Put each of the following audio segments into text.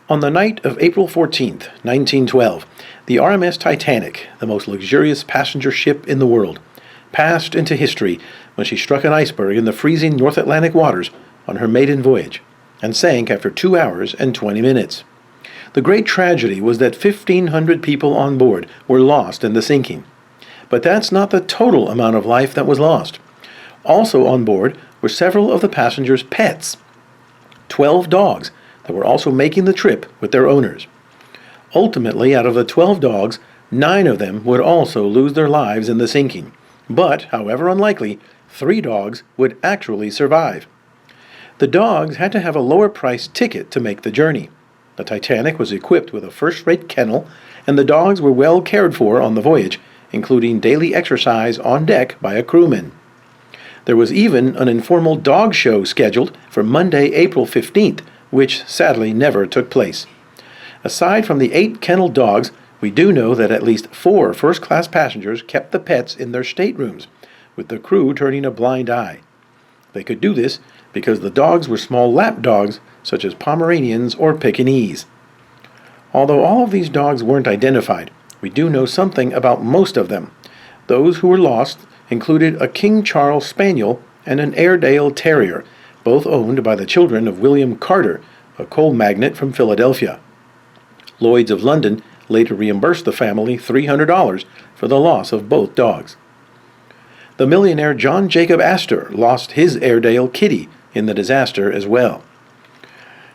On the night of April 14th, 1912, the RMS Titanic, the most luxurious passenger ship in the world, passed into history when she struck an iceberg in the freezing North Atlantic waters on her maiden voyage, and sank after 2 hours and 20 minutes. The great tragedy was that 1,500 people on board were lost in the sinking. But that's not the total amount of life that was lost. Also on board were several of the passengers' pets, 12 dogs that were also making the trip with their owners. Ultimately, out of the 12 dogs, 9 of them would also lose their lives in the sinking. But, however unlikely, 3 dogs would actually survive. The dogs had to have a lower-priced ticket to make the journey. The Titanic was equipped with a first-rate kennel, and the dogs were well cared for on the voyage, including daily exercise on deck by a crewman. There was even an informal dog show scheduled for Monday, April 15th, which sadly never took place. Aside from the 8 kennel dogs, we do know that at least 4 first-class passengers kept the pets in their staterooms, with the crew turning a blind eye. They could do this because the dogs were small lap dogs, such as Pomeranians or Pekingese. Although all of these dogs weren't identified, we do know something about most of them. Those who were lost included a King Charles Spaniel and an Airedale Terrier, both owned by the children of William Carter, a coal magnate from Philadelphia. Lloyd's of London later reimbursed the family $300 for the loss of both dogs. The millionaire John Jacob Astor lost his Airedale Kitty in the disaster as well.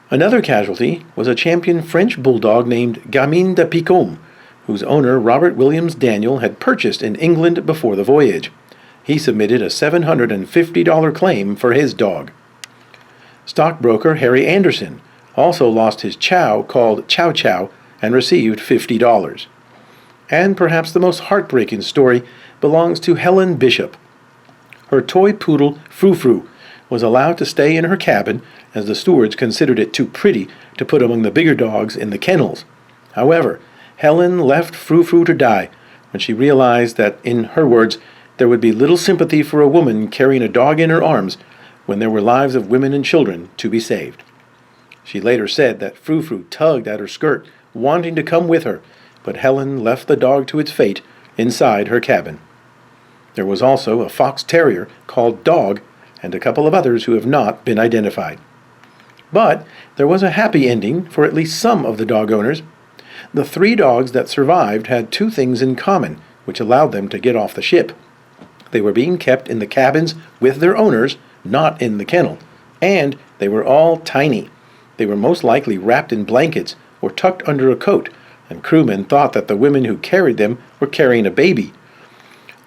Another casualty was a champion French bulldog named Gamin de Picôme, whose owner Robert Williams Daniel had purchased in England before the voyage. He submitted a $750 claim for his dog. Stockbroker Harry Anderson also lost his chow called Chow Chow and received $50. And perhaps the most heartbreaking story belongs to Helen Bishop. Her toy poodle Frou Frou was allowed to stay in her cabin as the stewards considered it too pretty to put among the bigger dogs in the kennels. However, Helen left Frou Frou to die when she realized that, in her words, there would be little sympathy for a woman carrying a dog in her arms when there were lives of women and children to be saved. She later said that Frou Frou tugged at her skirt, wanting to come with her, but Helen left the dog to its fate inside her cabin. There was also a fox terrier called Dog, and a couple of others who have not been identified. But there was a happy ending for at least some of the dog owners. The 3 dogs that survived had 2 things in common, which allowed them to get off the ship. They were being kept in the cabins with their owners, not in the kennel, and they were all tiny. They were most likely wrapped in blankets or tucked under a coat, and crewmen thought that the women who carried them were carrying a baby.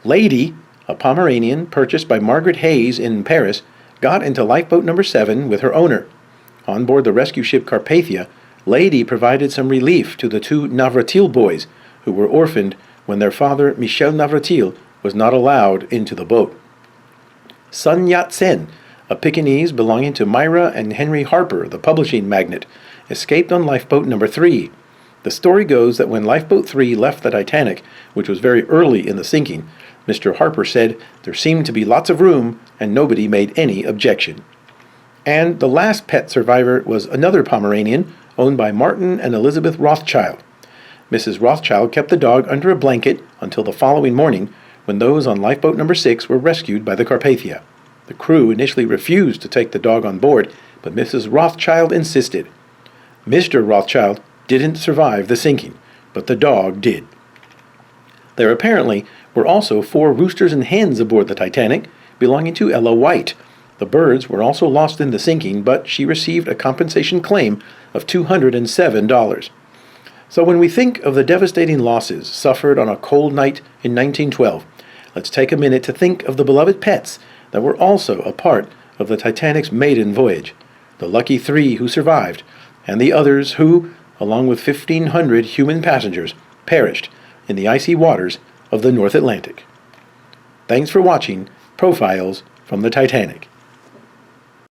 Lady, a Pomeranian purchased by Margaret Hayes in Paris, got into lifeboat number 7 with her owner. On board the rescue ship Carpathia, Lady provided some relief to the 2 Navratil boys, who were orphaned when their father, Michel Navratil, was not allowed into the boat. Sun Yat-sen, a Pekingese belonging to Myra and Henry Harper, the publishing magnate, escaped on lifeboat number 3. The story goes that when lifeboat 3 left the Titanic, which was very early in the sinking, Mr. Harper said there seemed to be lots of room and nobody made any objection. And the last pet survivor was another Pomeranian owned by Martin and Elizabeth Rothschild. Mrs. Rothschild kept the dog under a blanket until the following morning, when those on lifeboat number 6 were rescued by the Carpathia. The crew initially refused to take the dog on board, but Mrs. Rothschild insisted. Mr. Rothschild didn't survive the sinking, but the dog did. There apparently were also 4 roosters and hens aboard the Titanic, belonging to Ella White. The birds were also lost in the sinking, but she received a compensation claim of $207. So when we think of the devastating losses suffered on a cold night in 1912, let's take a minute to think of the beloved pets that were also a part of the Titanic's maiden voyage, the lucky 3 who survived, and the others who, along with 1,500 human passengers, perished in the icy waters of the North Atlantic. Thanks for watching Profiles from the Titanic.